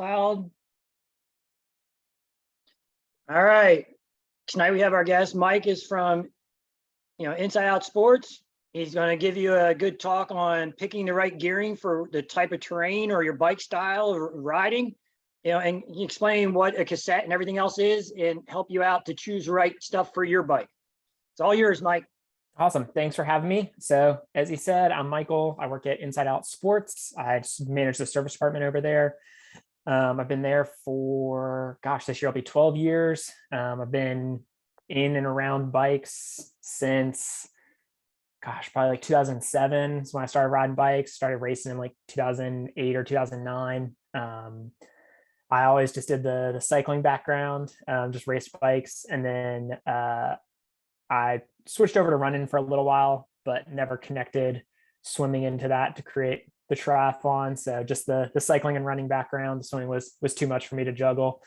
Cloud. All right. Tonight we have our guest. Mike is from, Inside Out Sports. He's going to give you a good talk on picking the right gearing for the type of terrain or your bike style or riding, and explain what a cassette and everything else is and help you out to choose the right stuff for your bike. It's all yours, Mike. Awesome. Thanks for having me. So as he said, I'm Michael. I work at Inside Out Sports. I just manage the service department over there. I've been there for, this year will be 12 years. I've been in and around bikes since, probably like 2007 is when I started riding bikes, started racing in like 2008 or 2009. I always just did the cycling background, just raced bikes. And then I switched over to running for a little while, but never connected swimming into that to create the triathlon. So just the cycling and running background, the swimming was too much for me to juggle.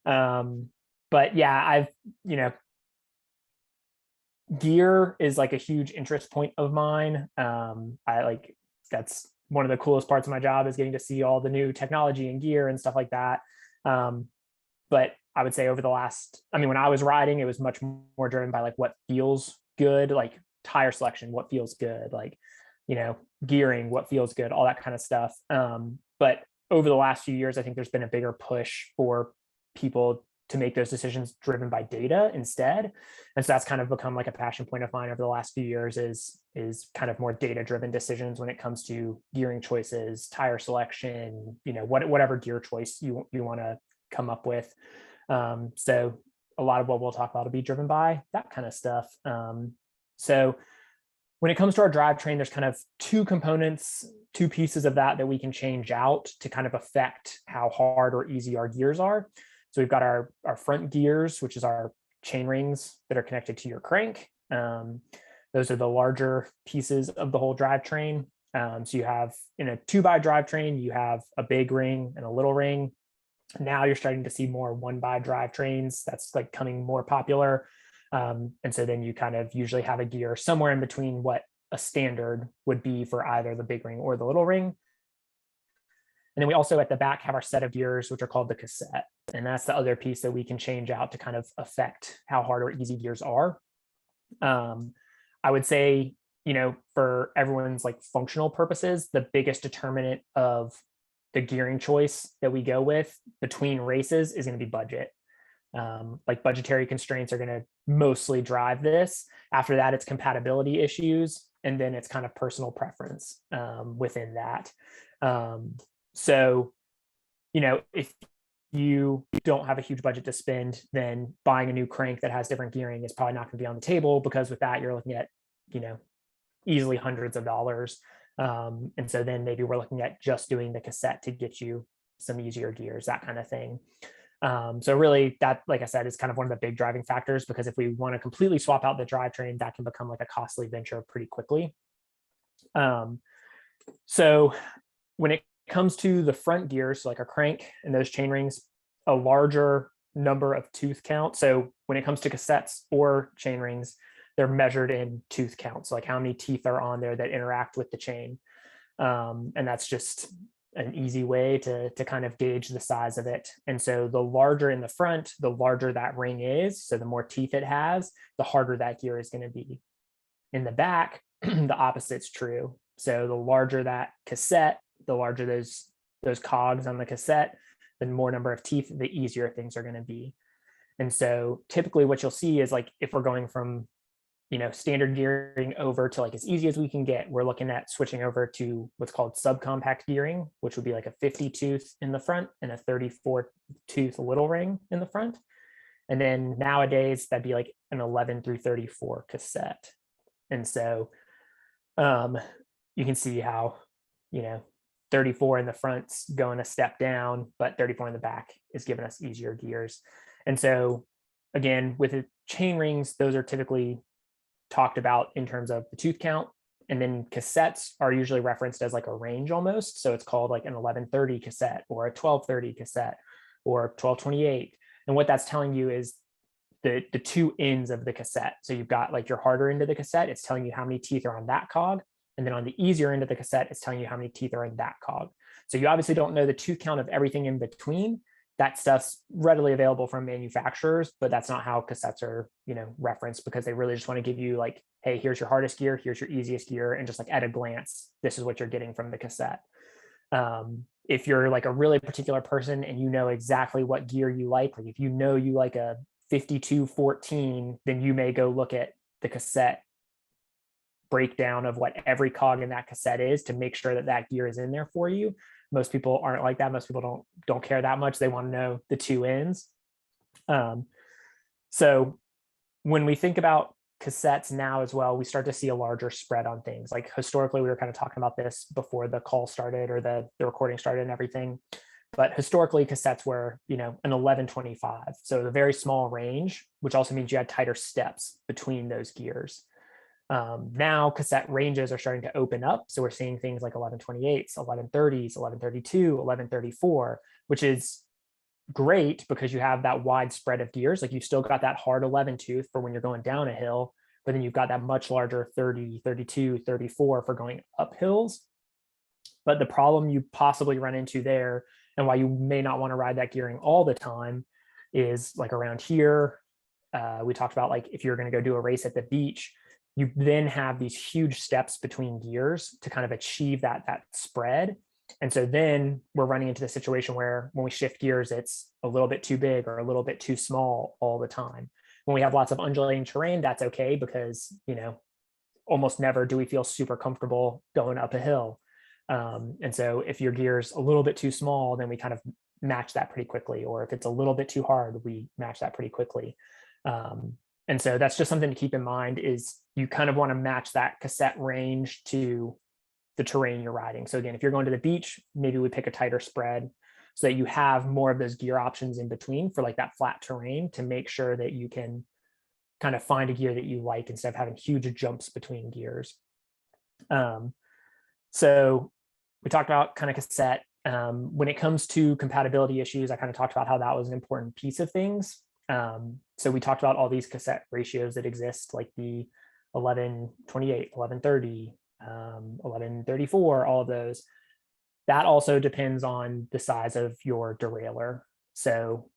But yeah, gear is like a huge interest point of mine. That's one of the coolest parts of my job is getting to see all the new technology and gear and stuff like that. But I would say over the last, when I was riding, it was much more driven by like what feels good, like tire selection, what feels good, like, gearing, what feels good, all that kind of stuff. But over the last few years, I think there's been a bigger push for people to make those decisions driven by data instead. And so that's kind of become like a passion point of mine over the last few years is kind of more data driven decisions when it comes to gearing choices, tire selection, whatever gear choice you want to come up with. So a lot of what we'll talk about will be driven by that kind of stuff. So when it comes to our drivetrain, there's kind of two components, two pieces of that we can change out to kind of affect how hard or easy our gears are. So we've got our front gears, which is our chain rings that are connected to your crank. Those are the larger pieces of the whole drivetrain. So you have in a 2x drivetrain, you have a big ring and a little ring. Now you're starting to see more 1x drivetrains. That's like coming more popular. And so then you kind of usually have a gear somewhere in between what a standard would be for either the big ring or the little ring. And then we also at the back have our set of gears, which are called the cassette. And that's the other piece that we can change out to kind of affect how hard or easy gears are. I would say, for everyone's like functional purposes, the biggest determinant of the gearing choice that we go with between races is going to be budget. Like budgetary constraints are going to mostly drive this. After that, it's compatibility issues. And then it's kind of personal preference within that. So, if you don't have a huge budget to spend, then buying a new crank that has different gearing is probably not going to be on the table, because with that, you're looking at, easily hundreds of dollars. And so then maybe we're looking at just doing the cassette to get you some easier gears, that kind of thing. So really that, like I said, is kind of one of the big driving factors, because if we want to completely swap out the drivetrain, that can become like a costly venture pretty quickly. So when it comes to the front gears, so like our crank and those chain rings, a larger number of tooth count. So when it comes to cassettes or chain rings, they're measured in tooth counts, like how many teeth are on there that interact with the chain. And that's just an easy way to kind of gauge the size of it. And so the larger in the front, the larger that ring is. So the more teeth it has, the harder that gear is going to be. In the back, the opposite's true. So the larger that cassette, the larger those cogs on the cassette, the more number of teeth, the easier things are going to be. And so typically what you'll see is like, if we're going from, standard gearing over to like as easy as we can get, we're looking at switching over to what's called subcompact gearing, which would be like a 50 tooth in the front and a 34 tooth little ring in the front. And then nowadays that'd be like an 11 through 34 cassette. And so you can see how, 34 in the front's going a step down, but 34 in the back is giving us easier gears. And so again, with the chain rings, those are typically talked about in terms of the tooth count. And then cassettes are usually referenced as like a range almost. So it's called like an 1130 cassette or a 1230 cassette or 1228. And what that's telling you is the two ends of the cassette. So you've got like your harder end of the cassette, it's telling you how many teeth are on that cog. And then on the easier end of the cassette, it's telling you how many teeth are in that cog. So you obviously don't know the tooth count of everything in between. That stuff's readily available from manufacturers, but that's not how cassettes are, referenced, because they really just want to give you like, hey, here's your hardest gear, here's your easiest gear, and just like at a glance, this is what you're getting from the cassette. If you're like a really particular person and you know exactly what gear you like if you know you like a 5214, then you may go look at the cassette breakdown of what every cog in that cassette is to make sure that that gear is in there for you. Most people aren't like that. Most people don't care that much. They want to know the two ends. So when we think about cassettes now as well, we start to see a larger spread on things. Like historically, we were kind of talking about this before the call started or the recording started and everything. But historically, cassettes were, an 1125. So a very small range, which also means you had tighter steps between those gears. Now cassette ranges are starting to open up. So we're seeing things like 1128s, 1130s, 1132, 1134, which is great because you have that wide spread of gears. Like you've still got that hard 11 tooth for when you're going down a hill, but then you've got that much larger 30, 32, 34 for going up hills. But the problem you possibly run into there and why you may not want to ride that gearing all the time is like around here. We talked about like if you're going to go do a race at the beach, you then have these huge steps between gears to kind of achieve that spread. And so then we're running into the situation where when we shift gears, it's a little bit too big or a little bit too small all the time. When we have lots of undulating terrain, that's okay because, almost never do we feel super comfortable going up a hill. And so if your gear's a little bit too small, then we kind of match that pretty quickly. Or if it's a little bit too hard, we match that pretty quickly. And so that's just something to keep in mind is you kind of want to match that cassette range to the terrain you're riding. So again, if you're going to the beach, maybe we pick a tighter spread so that you have more of those gear options in between for like that flat terrain to make sure that you can kind of find a gear that you like instead of having huge jumps between gears. So we talked about kind of cassette. When it comes to compatibility issues, I kind of talked about how that was an important piece of things. So we talked about all these cassette ratios that exist, like the 1128, 1130, 1134, all of those. That also depends on the size of your derailleur. So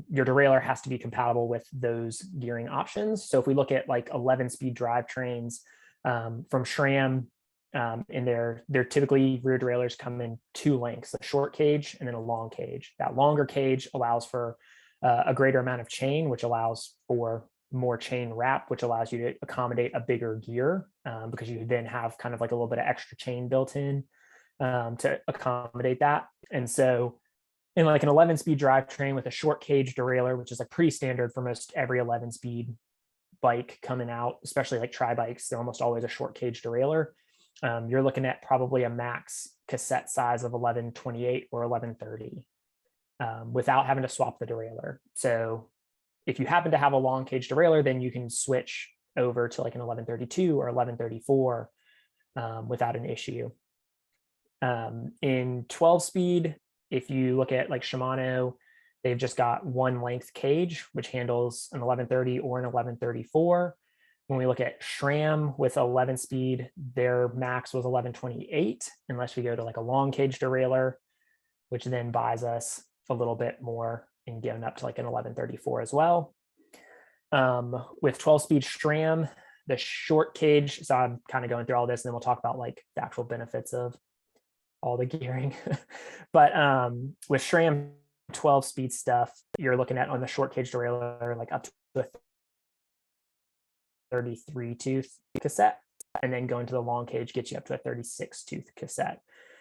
your derailleur has to be compatible with those gearing options. So if we look at like 11-speed drivetrains from SRAM, and they're typically rear derailleurs come in two lengths, a short cage and then a long cage. That longer cage allows for a greater amount of chain, which allows for more chain wrap, which allows you to accommodate a bigger gear because you then have kind of like a little bit of extra chain built in to accommodate that. And so in like an 11-speed drivetrain with a short cage derailleur, which is like pretty standard for most every 11-speed bike coming out, especially like tri-bikes, they're almost always a short cage derailleur. You're looking at probably a max cassette size of 1128 or 1130 without having to swap the derailleur. So if you happen to have a long cage derailleur, then you can switch over to like an 1132 or 1134 without an issue. In 12-speed, if you look at like Shimano, they've just got one length cage, which handles an 1130 or an 1134. When we look at SRAM with 11-speed, their max was 1128, unless we go to like a long cage derailleur, which then buys us a little bit more and getting up to like an 1134 as well. With 12-speed SRAM, the short cage, so I'm kind of going through all this and then we'll talk about like the actual benefits of all the gearing. But with SRAM 12-speed stuff, you're looking at on the short cage derailleur, like up to a 33 tooth cassette, and then going to the long cage gets you up to a 36 tooth cassette.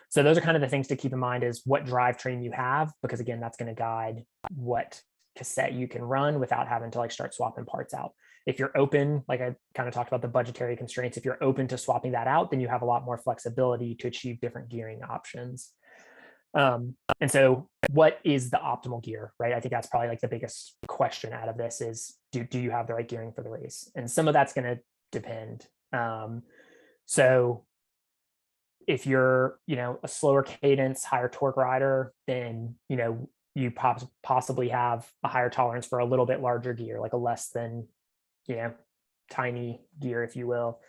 So those are kind of the things to keep in mind is what drivetrain you have, because again, that's going to guide what cassette you can run without having to like start swapping parts out. If you're open, like I kind of talked about the budgetary constraints, if you're open to swapping that out, then you have a lot more flexibility to achieve different gearing options. And so what is the optimal gear, right? I think that's probably like the biggest question out of this is, do you have the right gearing for the race? And some of that's going to depend. So if you're, a slower cadence, higher torque rider, then, you possibly have a higher tolerance for a little bit larger gear, like a less than, tiny gear, if you will.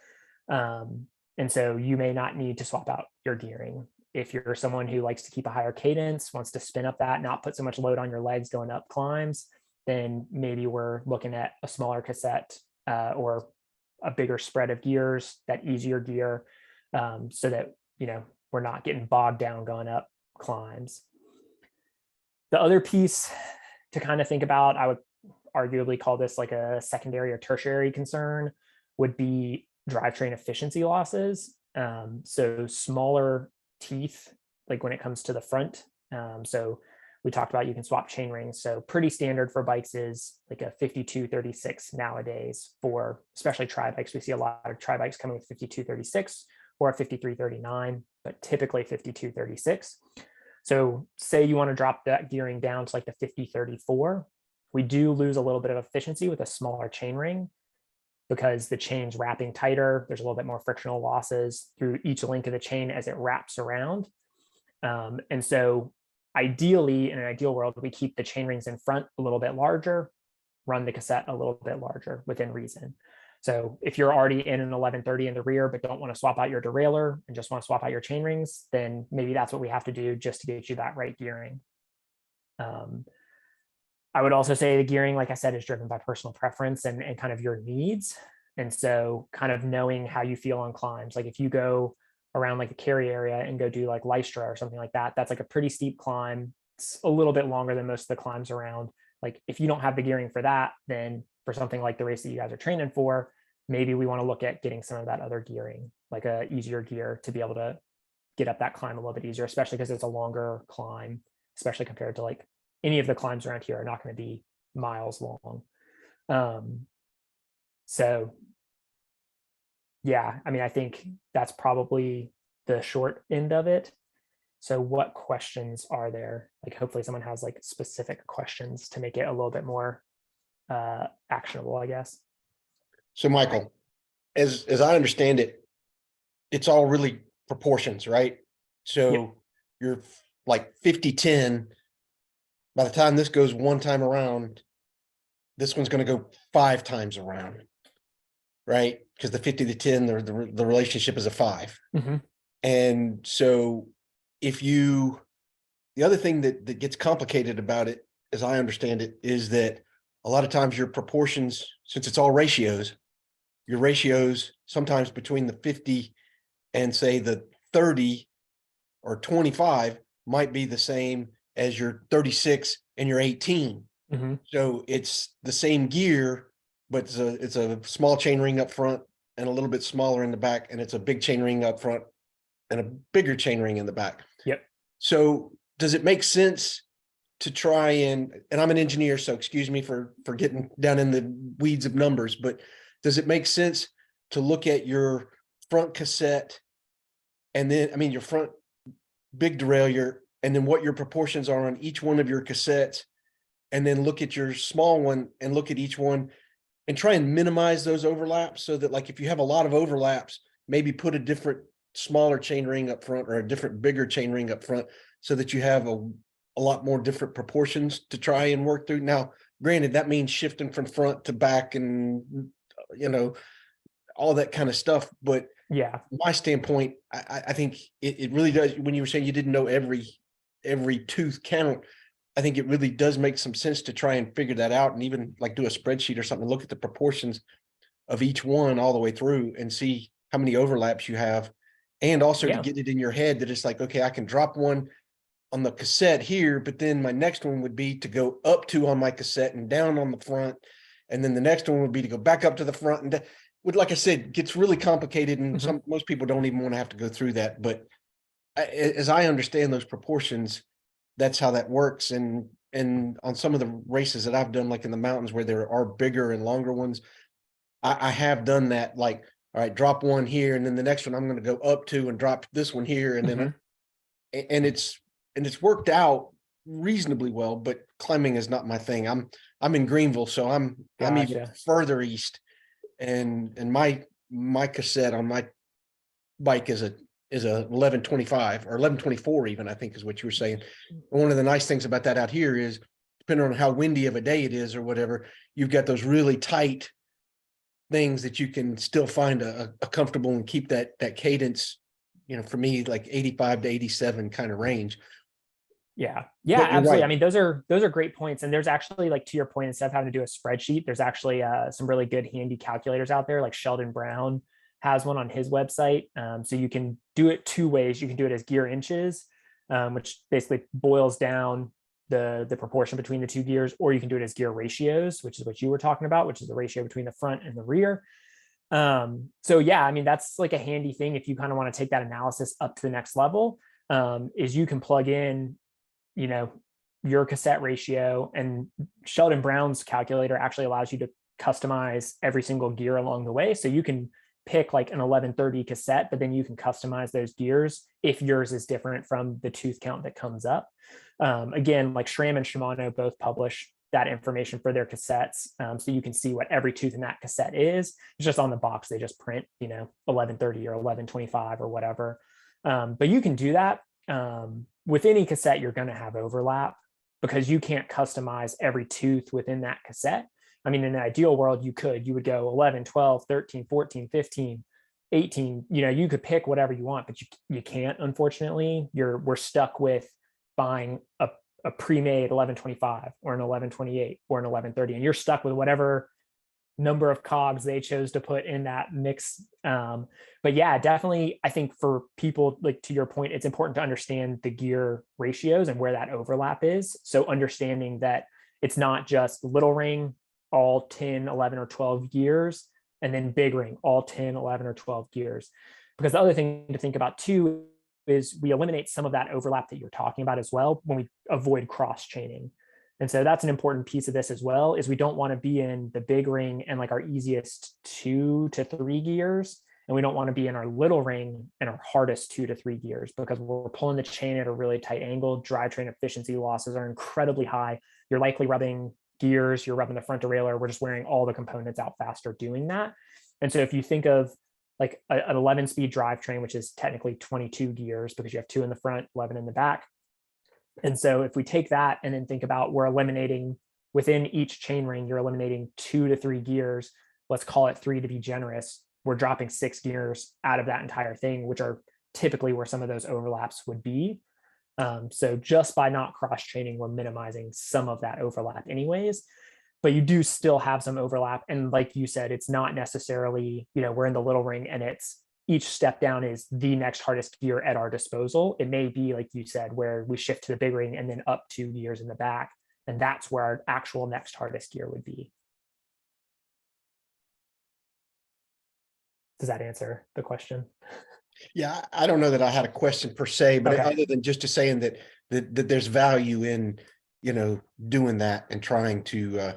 And so you may not need to swap out your gearing. if you're someone who likes to keep a higher cadence, wants to spin up that, not put so much load on your legs going up climbs, then maybe we're looking at a smaller cassette or a bigger spread of gears, that easier gear, so that, we're not getting bogged down going up climbs. The other piece to kind of think about, I would arguably call this like a secondary or tertiary concern, would be drivetrain efficiency losses. So smaller teeth, like when it comes to the front. So we talked about you can swap chain rings. So pretty standard for bikes is like a 5236 nowadays for especially tri bikes. We see a lot of tri bikes coming with 5236 or a 5339, but typically 5236. So say you want to drop that gearing down to like the 5034, we do lose a little bit of efficiency with a smaller chain ring because the chain's wrapping tighter. There's a little bit more frictional losses through each link of the chain as it wraps around. And so ideally, in an ideal world, we keep the chain rings in front a little bit larger, run the cassette a little bit larger within reason. So if you're already in an 1130 in the rear, but don't want to swap out your derailleur and just want to swap out your chain rings, then maybe that's what we have to do just to get you that right gearing. I would also say the gearing, like I said, is driven by personal preference and kind of your needs. And so kind of knowing how you feel on climbs, like if you go around like the Cary area and go do like Lystra or something like that, that's like a pretty steep climb. It's a little bit longer than most of the climbs around. Like if you don't have the gearing for that, then for something like the race that you guys are training for, maybe we want to look at getting some of that other gearing, like a easier gear to be able to get up that climb a little bit easier, especially because it's a longer climb, especially compared to like any of the climbs around here are not going to be miles long. So yeah, I mean, I think that's probably the short end of it. So what questions are there? Like hopefully someone has like specific questions to make it a little bit more actionable, I guess. So Michael, as I understand it, it's all really proportions, right? So Yep. You're like 50-10. By the time this goes one time around, this one's going to go 5 times around, right? Because the 50-10, the relationship is a 5. Mm-hmm. And so the other thing that gets complicated about it, as I understand it, is that a lot of times your proportions, since it's all ratios, your ratios sometimes between the 50 and say the 30 or 25 might be the same as your 36 and your 18. Mm-hmm. So it's the same gear, but it's a small chain ring up front and a little bit smaller in the back, and it's a big chain ring up front and a bigger chain ring in the back. Yep. So does it make sense to try and I'm an engineer, so excuse me for getting down in the weeds of numbers, but does it make sense to look at your front cassette and then, I mean, your front big derailleur, and then what your proportions are on each one of your cassettes, and then look at your small one and look at each one and try and minimize those overlaps so that, like, if you have a lot of overlaps, maybe put a different smaller chain ring up front or a different bigger chain ring up front so that you have a lot more different proportions to try and work through. Now, granted, that means shifting from front to back and, all that kind of stuff. But yeah, from my standpoint, I think it really does. When you were saying you didn't know every tooth count, I think it really does make some sense to try and figure that out and even like do a spreadsheet or something, look at the proportions of each one all the way through and see how many overlaps you have. And also to get it in your head that it's like, okay, I can drop one on the cassette here, but then my next one would be to go up 2 on my cassette and down on the front. And then the next one would be to go back up to the front. And like I said, gets really complicated. And most people don't even want to have to go through that. But as I understand those proportions, that's how that works. And on some of the races that I've done, like in the mountains where there are bigger and longer ones, I have done that. Like, all right, drop one here, and then the next one I'm going to go up to and drop this one here, and then and it's worked out reasonably well. But climbing is not my thing. I'm in Greenville, so I'm even further east, and my cassette on my bike is a 1125 or 1124 even, I think is what you were saying. And one of the nice things about that out here is, depending on how windy of a day it is or whatever, you've got those really tight things that you can still find a comfortable and keep that cadence, for me, like 85 to 87 kind of range. Yeah, But you're absolutely. right. I mean, those are great points. And there's actually, like, to your point, instead of having to do a spreadsheet, there's actually some really good handy calculators out there. Like Sheldon Brown has one on his website. So you can do it two ways. You can do it as gear inches, which basically boils down the proportion between the two gears, or you can do it as gear ratios, which is what you were talking about, which is the ratio between the front and the rear. So yeah, I mean, that's like a handy thing if you kind of want to take that analysis up to the next level, is you can plug in, your cassette ratio, and Sheldon Brown's calculator actually allows you to customize every single gear along the way. So you can pick like an 1130 cassette, but then you can customize those gears if yours is different from the tooth count that comes up. Again, like SRAM and Shimano both publish that information for their cassettes. So you can see what every tooth in that cassette is. It's just on the box. They just print, 1130 or 1125 or whatever. But you can do that. With any cassette, you're going to have overlap because you can't customize every tooth within that cassette. I mean, in an ideal world, you would go 11, 12, 13, 14, 15, 18, you could pick whatever you want, but you can't, unfortunately. We're stuck with buying a pre-made 1125 or an 1128 or an 1130, and you're stuck with whatever number of cogs they chose to put in that mix. But yeah, definitely, I think for people, like to your point, it's important to understand the gear ratios and where that overlap is. So understanding that it's not just little ring, all 10, 11, or 12 gears, and then big ring, all 10, 11, or 12 gears. Because the other thing to think about too is we eliminate some of that overlap that you're talking about as well when we avoid cross chaining. And so that's an important piece of this as well, is we don't want to be in the big ring and like our easiest 2 to 3 gears. And we don't want to be in our little ring and our hardest 2 to 3 gears, because we're pulling the chain at a really tight angle. Drivetrain efficiency losses are incredibly high. You're likely rubbing gears, you're rubbing the front derailleur. We're just wearing all the components out faster doing that. And so if you think of like an 11-speed drivetrain, which is technically 22 gears because you have 2 in the front, 11 in the back. And so if we take that and then think about, we're eliminating within each chain ring, you're eliminating 2 to 3 gears. Let's call it 3 to be generous. We're dropping 6 gears out of that entire thing, which are typically where some of those overlaps would be. So just by not cross chaining, we're minimizing some of that overlap anyways, but you do still have some overlap. And like you said, it's not necessarily, we're in the little ring and it's each step down is the next hardest gear at our disposal. It may be, like you said, where we shift to the big ring and then up 2 gears in the back. And that's where our actual next hardest gear would be. Does that answer the question? Yeah, I don't know that I had a question per se, but Okay. other than just to saying that there's value in, doing that and trying to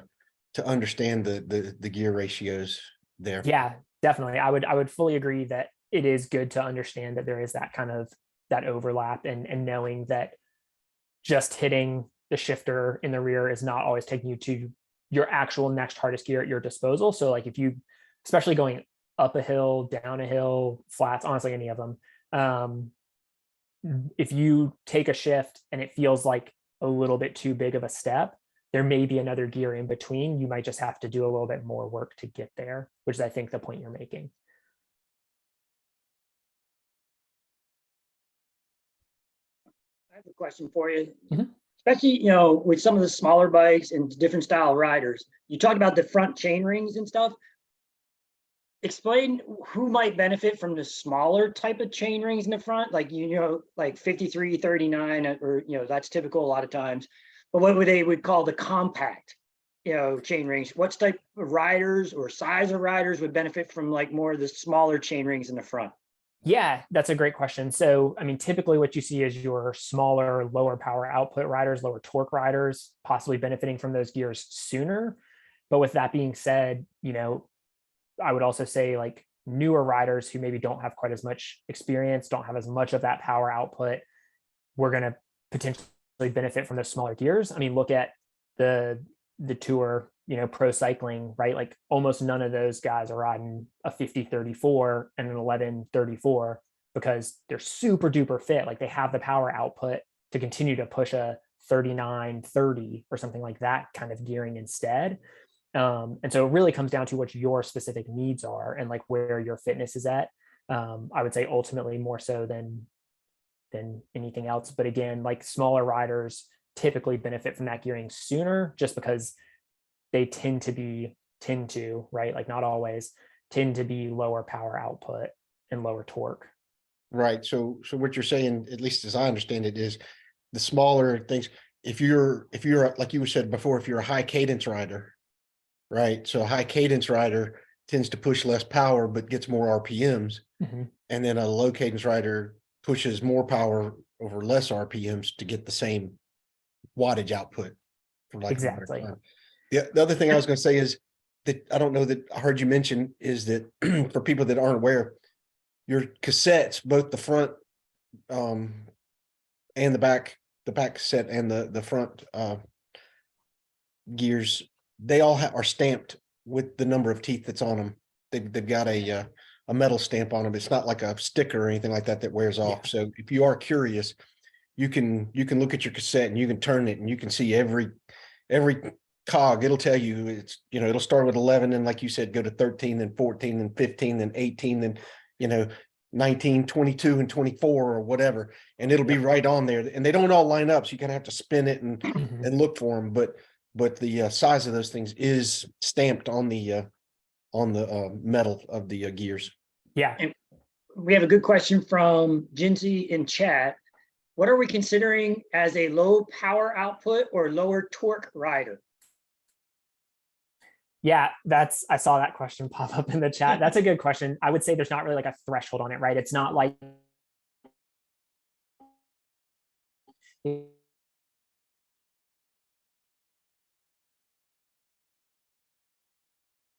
understand the gear ratios there. Yeah, definitely. I would fully agree that it is good to understand that there is that kind of that overlap, and knowing that just hitting the shifter in the rear is not always taking you to your actual next hardest gear at your disposal. So like if you, especially going up a hill, down a hill, flats, honestly, any of them, if you take a shift and it feels like a little bit too big of a step, there may be another gear in between. You might just have to do a little bit more work to get there, which is, I think, the point you're making. I have a question for you. Mhm. Especially, with some of the smaller bikes and different style riders, you talked about the front chain rings and stuff. Explain who might benefit from the smaller type of chain rings in the front, like, like 53, 39, or, that's typical a lot of times. But what they would call the compact, chain rings. What type of riders or size of riders would benefit from like more of the smaller chain rings in the front? Yeah, that's a great question. So, I mean, typically what you see is your smaller, lower power output riders, lower torque riders, possibly benefiting from those gears sooner. But with that being said, I would also say like newer riders who maybe don't have quite as much experience, don't have as much of that power output, we're going to potentially benefit from those smaller gears. I mean, look at the tour, pro cycling, right? Like almost none of those guys are riding a 50-34 and an 11-34 because they're super duper fit. Like they have the power output to continue to push a 39-30 or something like that kind of gearing instead. And so it really comes down to what your specific needs are and like where your fitness is at. I would say ultimately more so than anything else. But again, like smaller riders typically benefit from that gearing sooner, just because they tend to, right? Like not always, tend to be lower power output and lower torque. Right. So what you're saying, at least as I understand it, is the smaller things. If you're like you said before, if you're a high cadence rider, right? So a high cadence rider tends to push less power but gets more RPMs, Mhm. and then a low cadence rider pushes more power over less RPMs to get the same wattage output, for lack of a better Exactly. term. The other thing I was going to say is that I don't know that I heard you mention is that for people that aren't aware, your cassettes, both the front and the back cassette and the front gears, they all are stamped with the number of teeth that's on them. They've got a metal stamp on them. It's not like a sticker or anything like that that wears off. Yeah. So if you are curious, you can look at your cassette and you can turn it and you can see every cog. It'll tell you it's, it'll start with 11 and like you said, go to 13, then 14, then 15, then 18, then 19, 22, and 24 or whatever, and it'll be right on there. And they don't all line up, so you kind of have to spin it and Mhm. look for them. But the size of those things is stamped on the metal of the gears. Yeah. We have a good question from Jinsey in chat. What are we considering as a low power output or lower torque rider? Yeah, I saw that question pop up in the chat. That's a good question. I would say there's not really like a threshold on it, right? It's not like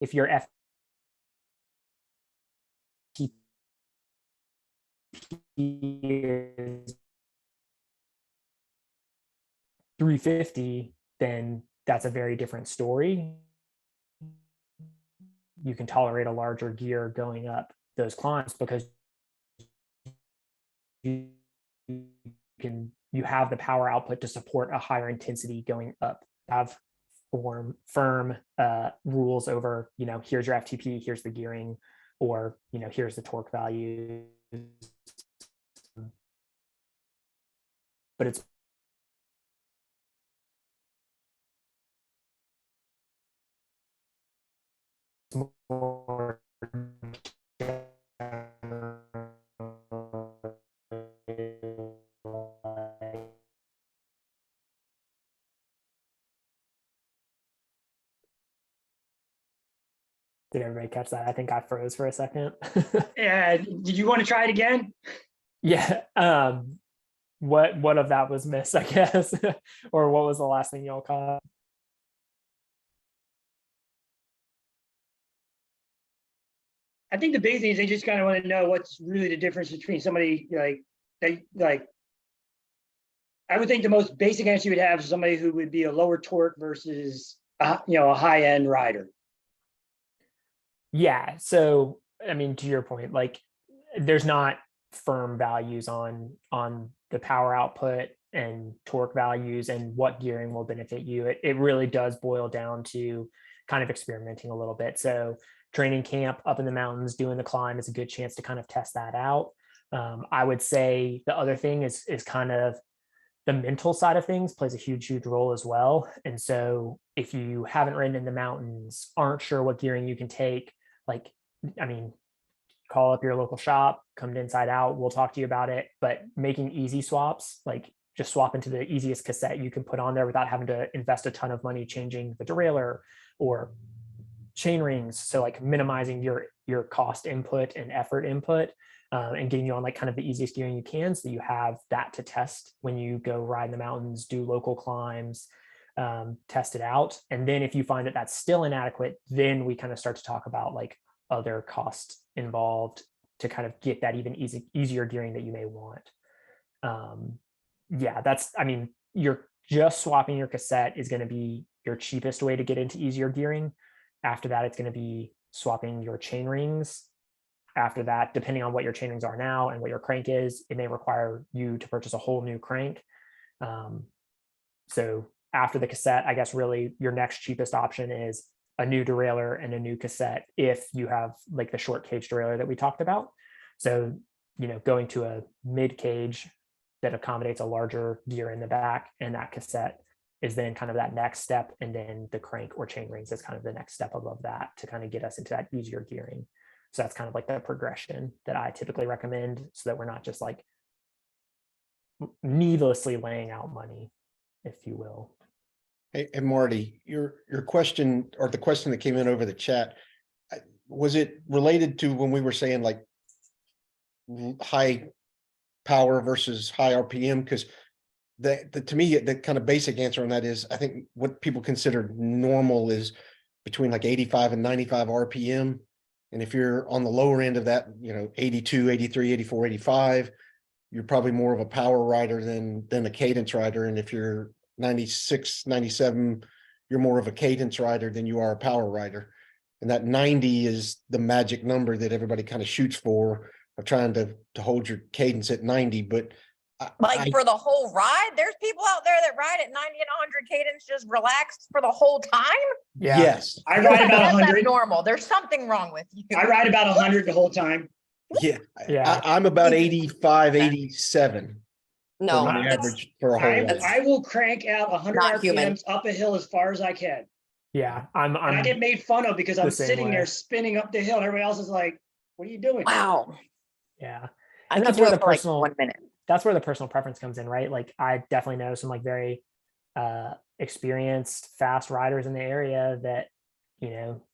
if your FTP is 350, then that's a very different story. You can tolerate a larger gear going up those climbs because you have the power output to support a higher intensity going up. Have firm rules over, here's your FTP, here's the gearing, or here's the torque value. But it's more Did everybody catch that? I think I froze for a second. Yeah, did you want to try it again? Yeah. What of that was missed, I guess, or what was the last thing y'all caught? I think the big thing is they just kind of want to know what's really the difference between somebody I would think the most basic answer you would have is somebody who would be a lower torque versus a high end rider. Yeah. So, I mean, to your point, like there's not firm values on the power output and torque values and what gearing will benefit you. It really does boil down to kind of experimenting a little bit. So training camp up in the mountains, doing the climb is a good chance to kind of test that out. I would say the other thing is kind of the mental side of things plays a huge role as well. And so if you haven't ridden in the mountains, aren't sure what gearing you can take, like, I mean, call up your local shop, come to Inside Out, we'll talk to you about it. But making easy swaps, like just swap into the easiest cassette you can put on there without having to invest a ton of money changing the derailleur or chain rings. So like minimizing your cost input and effort input, and getting you on like kind of the easiest gearing you can, so you have that to test when you go ride in the mountains, do local climbs, test it out. And then if you find that that's still inadequate, then we kind of start to talk about like other costs involved to kind of get that even easier gearing that you may want. Yeah, you're just swapping your cassette is going to be your cheapest way to get into easier gearing. After that, it's going to be swapping your chain rings. After that, depending on what your chain rings are now and what your crank is, it may require you to purchase a whole new crank. So after the cassette, I guess really your next cheapest option is a new derailleur and a new cassette if you have like the short cage derailleur that we talked about. So, going to a mid cage that accommodates a larger gear in the back, and that cassette is then kind of that next step. And then the crank or chain rings is kind of the next step above that to kind of get us into that easier gearing. So that's kind of like the progression that I typically recommend, so that we're not just like needlessly laying out money, if you will. Hey, and Marty, your question, or the question that came in over the chat, was it related to when we were saying like high power versus high RPM? Because to me, the kind of basic answer on that is, I think what people consider normal is between like 85 and 95 RPM. And if you're on the lower end of that, 82, 83, 84, 85, you're probably more of a power rider than a cadence rider. And if you're 96, 97, you're more of a cadence rider than you are a power rider. And that 90 is the magic number that everybody kind of shoots for, of trying to hold your cadence at 90. But for the whole ride, there's people out there that ride at 90 and 100 cadence, just relaxed for the whole time. Yeah. Yes, I ride about That's 100. abnormal. There's something wrong with you. I ride about 100 the whole time. yeah, Yeah. I'm about 85, 87 No, for my that's average for a whole life. I will crank out 100 Not RPMs human. up a hill as far as I can. Yeah. And I get made fun of because the I'm same sitting way. there spinning up the hill, and everybody else is like, "What are you doing?" wow. Yeah. I And can that's do where it the for like personal- 1 minute. That's where the personal preference comes in, right? Like, I definitely know some like very experienced fast riders in the area that,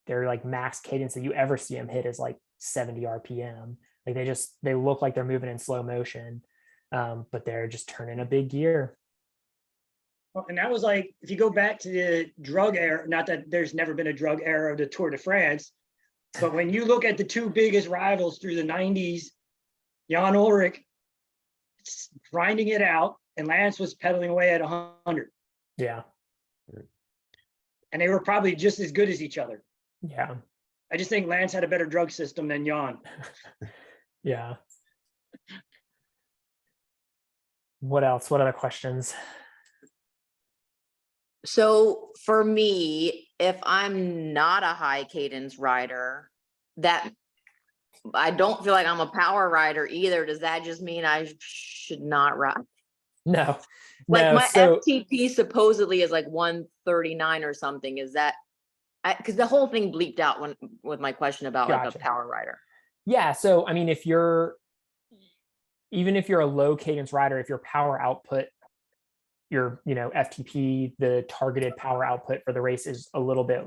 they're like max cadence that you ever see them hit is like 70 RPM. Like they look like they're moving in slow motion, but they're just turning a big gear. And that was like, if you go back to the drug era, not that there's never been a drug era of the Tour de France, but when you look at the two biggest rivals through the 90s, Jan Ullrich grinding it out, and Lance was pedaling away at 100. Yeah. And they were probably just as good as each other. Yeah. I just think Lance had a better drug system than Jan. Yeah. What else? What other questions? So for me, if I'm not a high cadence rider, that I don't feel like I'm a power rider either. Does that just mean I should not ride? No. Like No. my So FTP supposedly is like 139 or something. Is that because the whole thing bleeped out with my question about like Gotcha. a power rider? yeah. So I mean, even if you're a low cadence rider, if your power output, your FTP, the targeted power output for the race is a little bit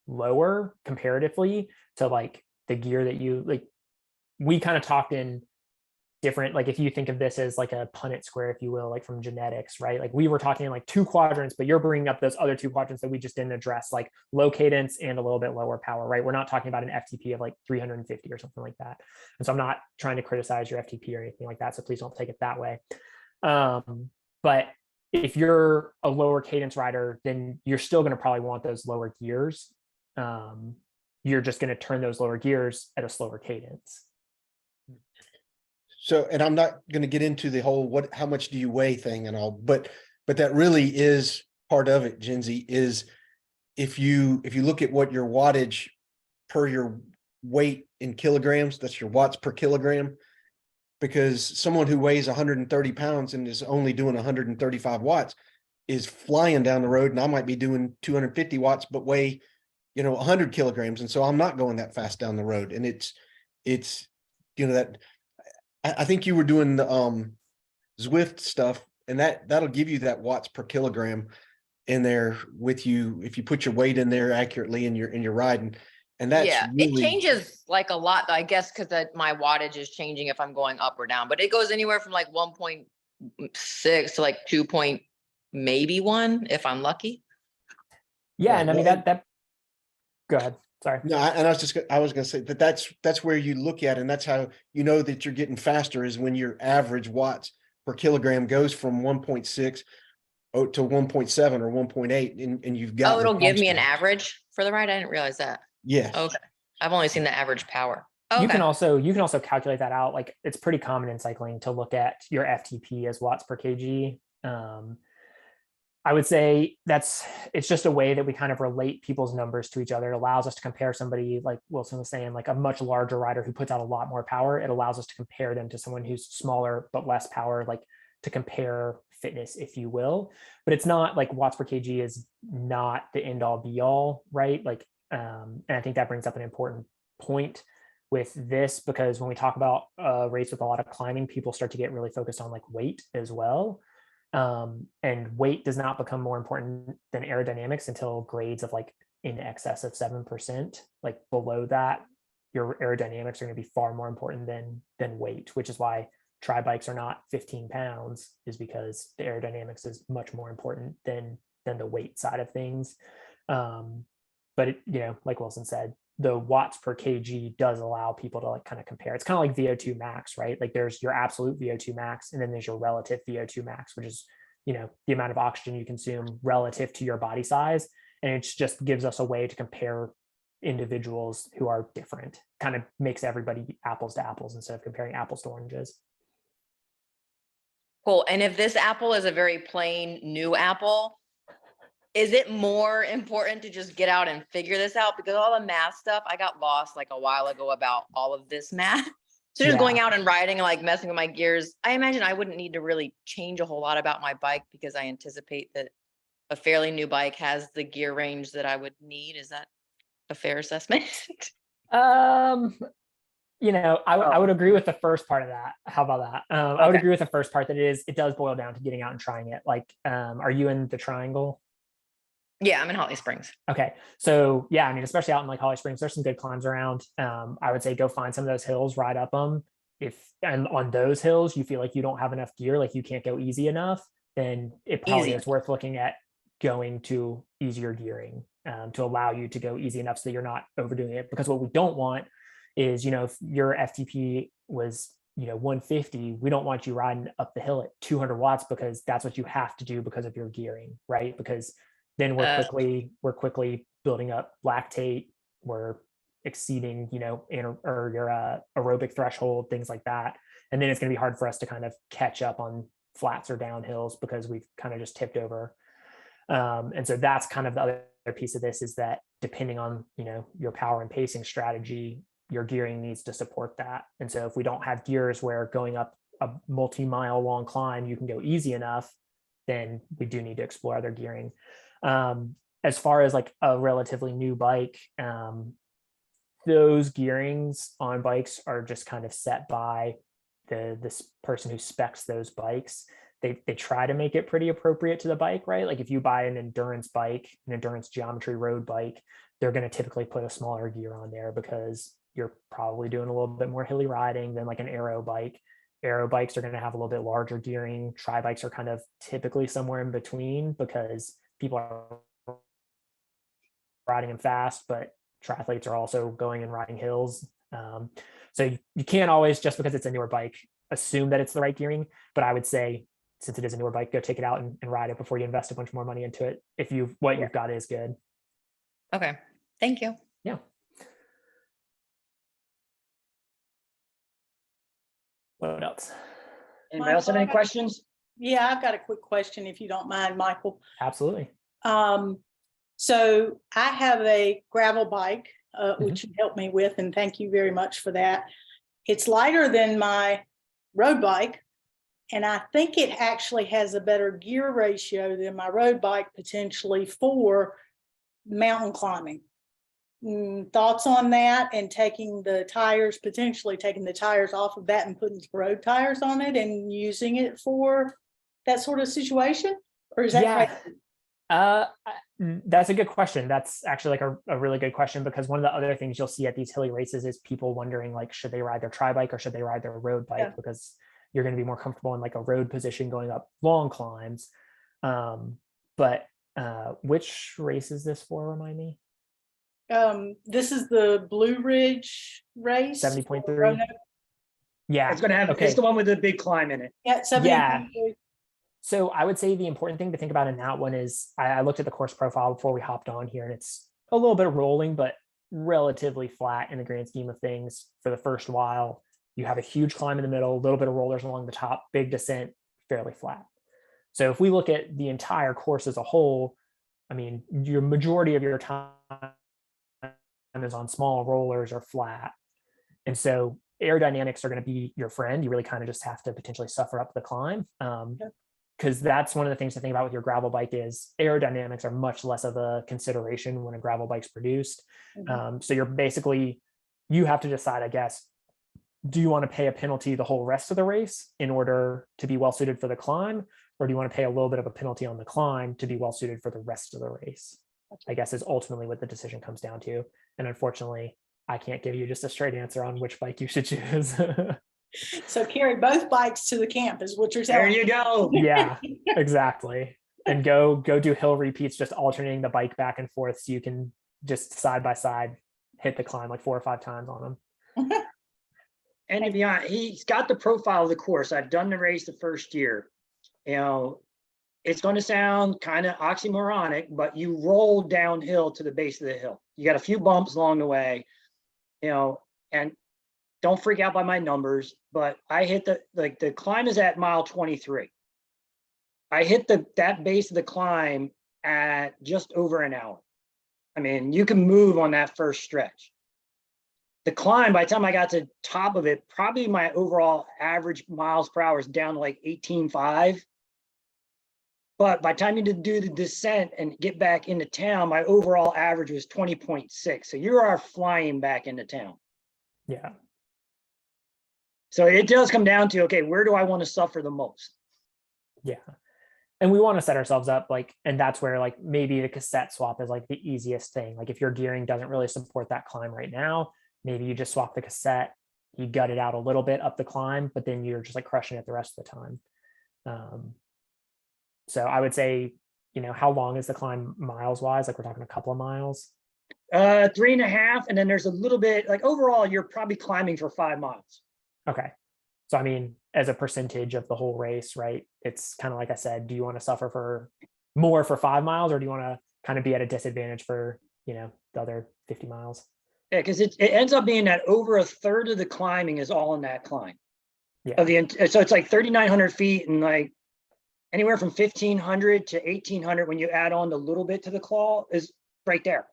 lower comparatively to like the gear that you like. We kind of talked in different, like if you think of this as like a Punnett square, if you will, like from genetics, right? Like we were talking like 2 quadrants, but you're bringing up those other 2 quadrants that we just didn't address, like low cadence and a little bit lower power, right? We're not talking about an FTP of like 350 or something like that. And so I'm not trying to criticize your FTP or anything like that. So please don't take it that way. But if you're a lower cadence rider, then you're still going to probably want those lower gears. You're just going to turn those lower gears at a slower cadence. So, and I'm not going to get into the whole how much do you weigh thing and all, but that really is part of it, Genzi, is if you look at what your wattage per your weight in kilograms, that's your watts per kilogram, because someone who weighs 130 pounds and is only doing 135 watts is flying down the road, and I might be doing 250 watts, but weigh, 100 kilograms. And so I'm not going that fast down the road. And it's, that I think you were doing the Zwift stuff, and that'll give you that watts per kilogram in there with you if you put your weight in there accurately in your riding. And that's it changes like a lot, I guess, because my wattage is changing if I'm going up or down, but it goes anywhere from like 1.6 to like 2 point maybe 1 if I'm lucky. Yeah. Right. And I mean that go ahead. Sorry. No, and I was going to say that's where you look at, and that's how you know that you're getting faster, is when your average watts per kilogram goes from 1.6 to 1.7 or 1.8, and you've got. Oh, it'll give me an average for the ride. I didn't realize that. Yes. Okay. I've only seen the average power. Okay. You can also calculate that out. Like it's pretty common in cycling to look at your FTP as watts per kg. I would say it's just a way that we kind of relate people's numbers to each other. It allows us to compare somebody, like Wilson was saying, like a much larger rider who puts out a lot more power. It allows us to compare them to someone who's smaller but less power, like to compare fitness, if you will. But it's not like watts per kg is not the end all be all, right? Like, and I think that brings up an important point with this, because when we talk about a race with a lot of climbing, people start to get really focused on like weight as well. And weight does not become more important than aerodynamics until grades of like in excess of 7%. Like below that, your aerodynamics are going to be far more important than weight, which is why tri bikes are not 15 pounds, is because the aerodynamics is much more important than the weight side of things. But it, you know, like Wilson said, the watts per kg does allow people to like kind of compare. It's kind of like VO2 max, right? Like there's your absolute VO2 max, and then there's your relative VO2 max, which is, you know, the amount of oxygen you consume relative to your body size. And it just gives us a way to compare individuals who are different, kind of makes everybody apples to apples instead of comparing apples to oranges. Cool. And if this apple is a very plain new apple, is it more important to just get out and figure this out? Because all the math stuff, I got lost like a while ago about all of this math. So just going out and riding and like messing with my gears, I imagine I wouldn't need to really change a whole lot about my bike, because I anticipate that a fairly new bike has the gear range that I would need. Is that a fair assessment? You know, I would agree with the first part of that. How about that? I would agree with the first part that it does boil down to getting out and trying it. Like, are you in the Triangle? Yeah, I'm in Holly Springs. Okay. So yeah, I mean, especially out in like Holly Springs, there's some good climbs around. I would say go find some of those hills, ride up them. And on those hills, you feel like you don't have enough gear, like you can't go easy enough, then it probably is worth looking at going to easier gearing to allow you to go easy enough so that you're not overdoing it. Because what we don't want is, you know, if your FTP was, you know, 150, we don't want you riding up the hill at 200 watts, because that's what you have to do because of your gearing, right? Because then we're quickly building up lactate, we're exceeding, you know, or your aerobic threshold, things like that. And then it's going to be hard for us to kind of catch up on flats or downhills because we've kind of just tipped over. And so that's kind of the other piece of this, is that depending on, you know, your power and pacing strategy, your gearing needs to support that. And so if we don't have gears where going up a multi-mile long climb, you can go easy enough, then we do need to explore other gearing. As far as like a relatively new bike, those gearings on bikes are just kind of set by this person who specs those bikes. They try to make it pretty appropriate to the bike, right? Like if you buy an endurance bike, an endurance geometry road bike, they're going to typically put a smaller gear on there because you're probably doing a little bit more hilly riding than like an aero bike. Aero bikes are going to have a little bit larger gearing. Tri bikes are kind of typically somewhere in between because people are riding them fast, but triathletes are also going and riding hills. So you can't always, just because it's a newer bike, assume that it's the right gearing. But I would say, since it is a newer bike, go take it out and ride it before you invest a bunch more money into it, if you've got is good. Okay, thank you. Yeah. What else? Anybody else have any questions? Yeah, I've got a quick question, if you don't mind, Michael. Absolutely. So I have a gravel bike, which you helped me with, and thank you very much for that. It's lighter than my road bike, and I think it actually has a better gear ratio than my road bike, potentially for mountain climbing. Thoughts on that, and potentially taking the tires off of that and putting road tires on it and using it for that sort of situation? Or is that crazy? That's a good question. That's actually like a really good question, because one of the other things you'll see at these hilly races is people wondering, like, should they ride their tri bike or should they ride their road bike? Because you're going to be more comfortable in like a road position going up long climbs. But which race is this for? Remind me. This is the Blue Ridge race. 70.3. Yeah. It's going to have, it's the one with the big climb in it. Yeah, 70.3. So I would say the important thing to think about in that one is I looked at the course profile before we hopped on here, and it's a little bit rolling, but relatively flat in the grand scheme of things for the first while. You have a huge climb in the middle, a little bit of rollers along the top, big descent, fairly flat. So if we look at the entire course as a whole, I mean, your majority of your time is on small rollers or flat. And so aerodynamics are going to be your friend. You really kind of just have to potentially suffer up the climb. Because that's one of the things to think about with your gravel bike is aerodynamics are much less of a consideration when a gravel bike's produced. So you're basically, you have to decide, I guess, do you want to pay a penalty the whole rest of the race in order to be well suited for the climb? Or do you want to pay a little bit of a penalty on the climb to be well suited for the rest of the race? I guess is ultimately what the decision comes down to. And unfortunately, I can't give you just a straight answer on which bike you should choose. So carry both bikes to the camp is what you're There telling me. you go. Yeah, exactly. And go do hill repeats, just alternating the bike back and forth so you can just side by side hit the climb like 4 or 5 times on them. And to be honest, he's got the profile of the course. I've done the race the first year. You know, it's going to sound kind of oxymoronic, but you roll downhill to the base of the hill. You got a few bumps along the way, you know, and don't freak out by my numbers, but I hit the climb is at mile 23. I hit that base of the climb at just over an hour. I mean, you can move on that first stretch. The climb, by the time I got to the top of it, probably my overall average miles per hour is down to like 18.5. But by the time you do the descent and get back into town, my overall average was 20.6. So you are flying back into town. Yeah. So it does come down to, okay, where do I want to suffer the most? Yeah. And we want to set ourselves up like, and that's where like maybe the cassette swap is like the easiest thing. Like if your gearing doesn't really support that climb right now, maybe you just swap the cassette, you gut it out a little bit up the climb, but then you're just like crushing it the rest of the time. So I would say, you know, how long is the climb miles wise? Like we're talking a couple of miles. 3.5. And then there's a little bit like overall, you're probably climbing for 5 miles. Okay. So, I mean, as a percentage of the whole race, right? It's kind of like I said, do you want to suffer for more for 5 miles or do you want to kind of be at a disadvantage for, you know, the other 50 miles? Yeah, because it ends up being that over a third of the climbing is all in that climb. Yeah. So it's like 3,900 feet and like anywhere from 1,500 to 1,800 when you add on the little bit to the claw is right there.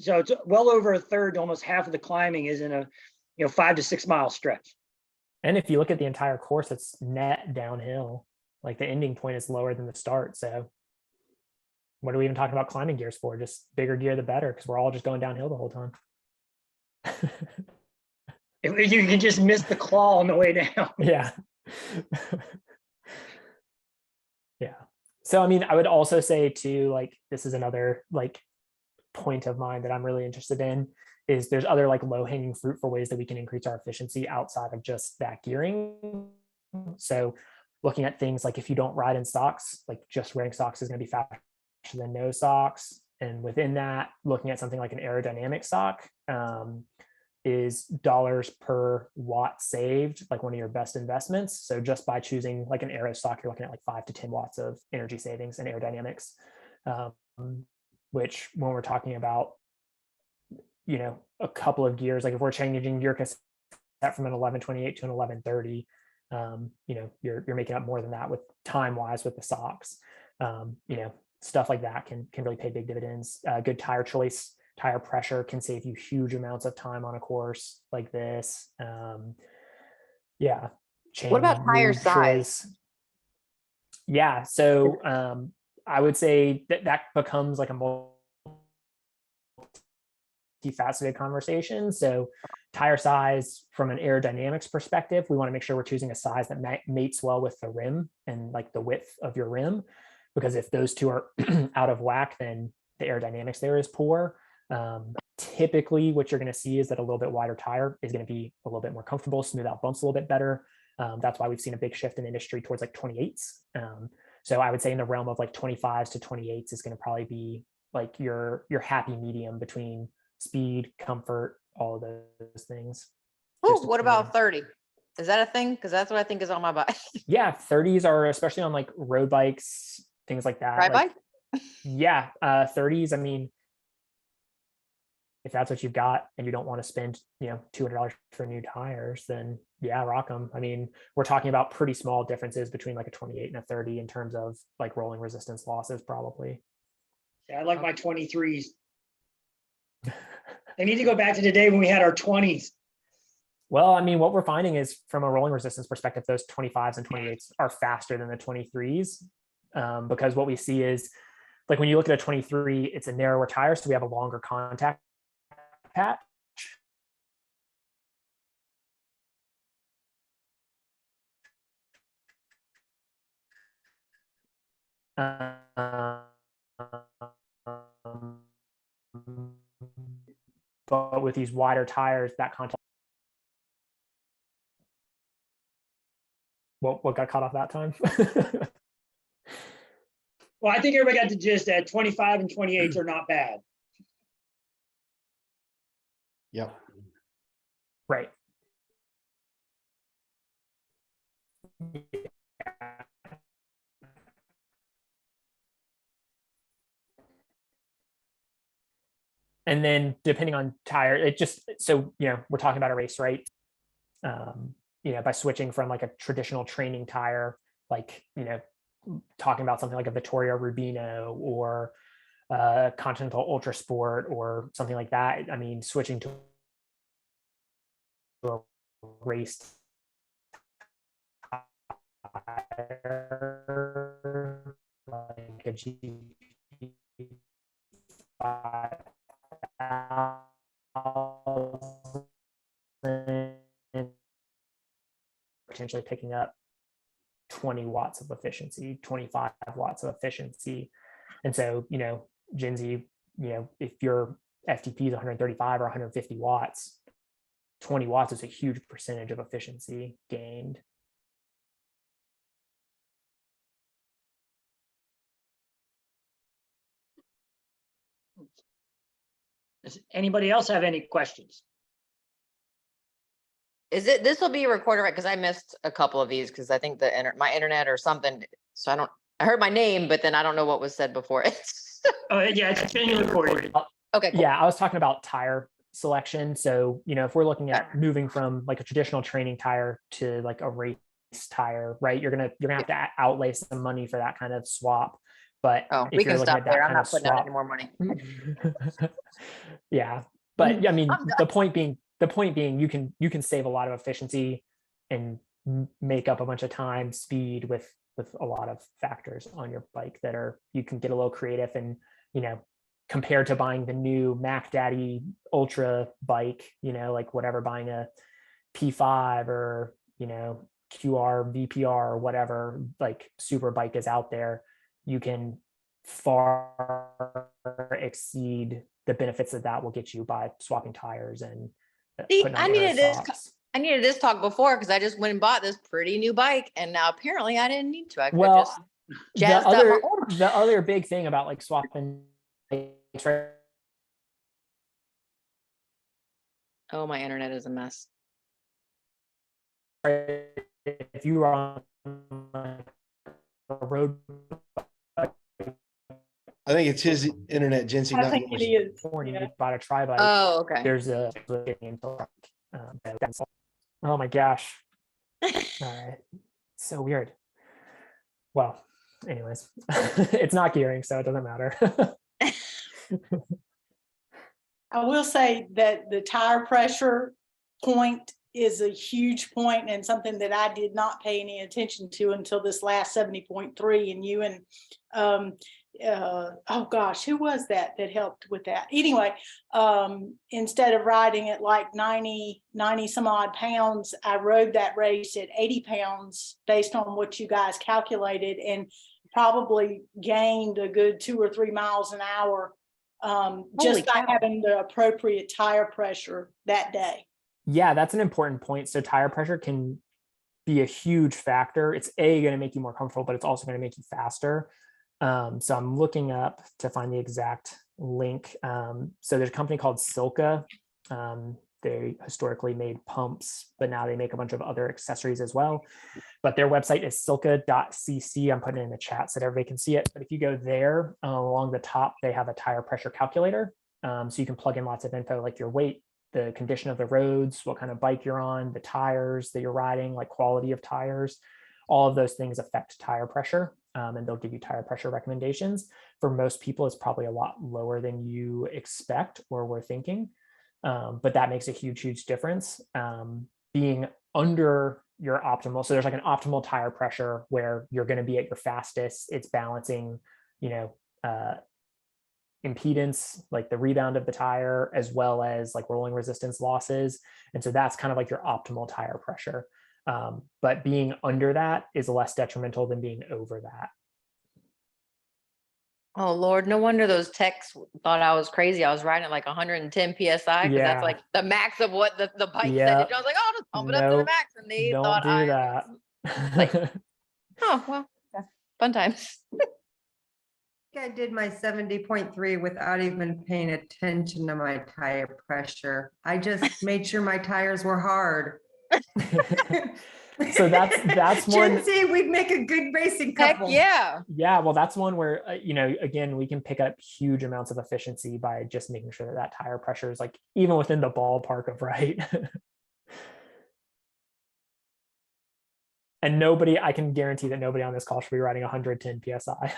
So it's well over a third, almost half of the climbing is in a 5 to 6 mile stretch. And if you look at the entire course, it's net downhill. Like the ending point is lower than the start. So what are we even talking about climbing gears for? Just bigger gear, the better, because we're all just going downhill the whole time. If you can just miss the claw on the way down. Yeah. Yeah. So, I mean, I would also say too, like, this is another like point of mine that I'm really interested in is there's other like low hanging fruit for ways that we can increase our efficiency outside of just that gearing. So looking at things like if you don't ride in socks, like just wearing socks is going to be faster than no socks. And within that, looking at something like an aerodynamic sock is dollars per watt saved, like one of your best investments. So just by choosing like an aero sock, you're looking at like 5 to 10 watts of energy savings in aerodynamics, which when we're talking about, you know, a couple of gears, like if we're changing gear cassette from an 1128 to an 1130, you know, you're making up more than that with time wise with the socks. You know, stuff like that can really pay big dividends. Good tire choice, tire pressure can save you huge amounts of time on a course like this. Yeah. What about tire size? Yeah. So I would say that becomes like a multifaceted conversation. So tire size from an aerodynamics perspective, we want to make sure we're choosing a size that mates well with the rim and like the width of your rim, because if those two are out of whack, then the aerodynamics there is poor. Typically what you're going to see is that a little bit wider tire is going to be a little bit more comfortable, smooth out bumps a little bit better. That's why we've seen a big shift in industry towards like 28s. So I would say in the realm of like 25s to 28s is going to probably be like your happy medium between speed, comfort, all of those things. Oh, what about 30? Is that a thing? Because that's what I think is on my bike. Yeah, 30s are especially on like road bikes, things like that. Right like, bike? Yeah, 30s. I mean, if that's what you've got and you don't want to spend, $200 for new tires, then yeah, rock them. I mean, we're talking about pretty small differences between like a 28 and a 30 in terms of like rolling resistance losses, probably. Yeah, I like my 23s. They need to go back to the day when we had our 20s. Well, I mean, what we're finding is from a rolling resistance perspective, those 25s and 28s are faster than the 23s, because what we see is like when you look at a 23, it's a narrower tire, so we have a longer contact patch. But with these wider tires, that contact. What got cut off that time? Well, I think everybody got the gist that 25 and 28s are not bad. Yep. Right. And then depending on tire, it just, so, we're talking about a race, right? By switching from like a traditional training tire, like, talking about something like a Vittorio Rubino or Continental Ultra Sport or something like that. I mean, switching to a race tire, like a GP 5000, potentially picking up 20 watts of efficiency, 25 watts of efficiency. And so, Jinsey, if your FTP is 135 or 150 watts, 20 watts is a huge percentage of efficiency gained. Does anybody else have any questions? This will be recorded, right? Because I missed a couple of these because I think my internet or something. So I heard my name, but then I don't know what was said before it. Oh, yeah, it's being recorded. Okay, cool. Yeah, I was talking about tire selection. So, if we're looking at moving from like a traditional training tire to like a race tire, right? You're gonna have to outlay some money for that kind of swap. But if we you're can looking stop at that there. I'm kind not of putting out swap, any more money. yeah. But I mean, I'm done. the point being, you can save a lot of efficiency and make up a bunch of time, speed with a lot of factors on your bike you can get a little creative and, compared to buying the new Mac Daddy Ultra bike, like whatever, buying a P5 or, QR, VPR or whatever, like super bike is out there, you can far exceed the benefits that will get you by swapping tires and See, putting I on needed this. socks. I needed this talk before because I just went and bought this pretty new bike, and now apparently I didn't need to. I could have just jazzed up my old. The other big thing about like swapping bikes, right? Oh, my internet is a mess. If you are on a road, I think it's his internet, Jinsey. I think it is. California, Yeah. you bought a tri bike. Oh, okay. There's a oh my gosh. All right. So weird. Well, anyways, it's not gearing, so it doesn't matter. I will say that the tire pressure point is a huge point and something that I did not pay any attention to until this last 70.3. And you and oh gosh, who was that helped with that? Anyway, instead of riding at like 90 some odd pounds, I rode that race at 80 pounds based on what you guys calculated, and probably gained a good 2 or 3 miles an hour just by having the appropriate tire pressure that day. Yeah, that's an important point. So tire pressure can be a huge factor. It's going to make you more comfortable, but it's also going to make you faster. So I'm looking up to find the exact link. So there's a company called Silka. They historically made pumps, but now they make a bunch of other accessories as well. But their website is silka.cc. I'm putting it in the chat so that everybody can see it. But if you go there, along the top, they have a tire pressure calculator. So you can plug in lots of info like your weight, the condition of the roads, what kind of bike you're on, the tires that you're riding, like quality of tires. All of those things affect tire pressure, and they'll give you tire pressure recommendations. For most people, it's probably a lot lower than you expect or were thinking, but that makes a huge, huge difference. Being under your optimal, so there's like an optimal tire pressure where you're going to be at your fastest. It's balancing, impedance, like the rebound of the tire, as well as like rolling resistance losses. And so that's kind of like your optimal tire pressure. But being under that is less detrimental than being over that. Oh Lord, no wonder those techs thought I was crazy. I was riding at like 110 PSI because that's like the max of what the bike said. And I was like, oh, just pump it up to the max. And they Don't thought do I that. like, oh, well, yeah, fun times. I did my 70.3 without even paying attention to my tire pressure. I just made sure my tires were hard. So that's one. Gen Z, we'd make a good racing couple. Heck yeah. Yeah, well, that's one where, again, we can pick up huge amounts of efficiency by just making sure that tire pressure is like even within the ballpark of right. And I can guarantee that nobody on this call should be riding 110 PSI.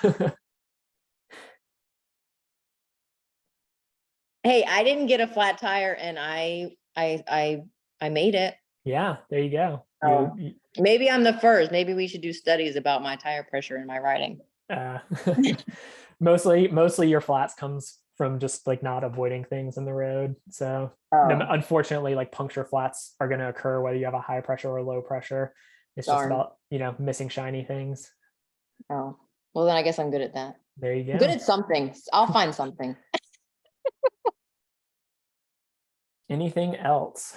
Hey, I didn't get a flat tire and I made it. Yeah, there you go. Oh. Maybe I'm the first. Maybe we should do studies about my tire pressure in my riding. Mostly your flats comes from just like not avoiding things in the road. So unfortunately, like puncture flats are going to occur whether you have a high pressure or low pressure. It's just about, missing shiny things. Oh, well then I guess I'm good at that. There you go. I'm good at something. I'll find something. Anything else?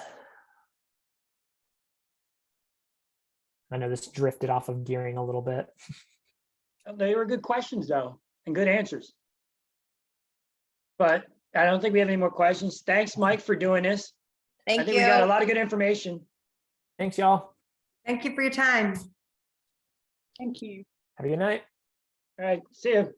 I know this drifted off of gearing a little bit. They were good questions though, and good answers. But I don't think we have any more questions. Thanks, Mike, for doing this. Thank I think you. we got a lot of good information. Thanks, y'all. Thank you for your time. Thank you. Have a good night. All right, see you.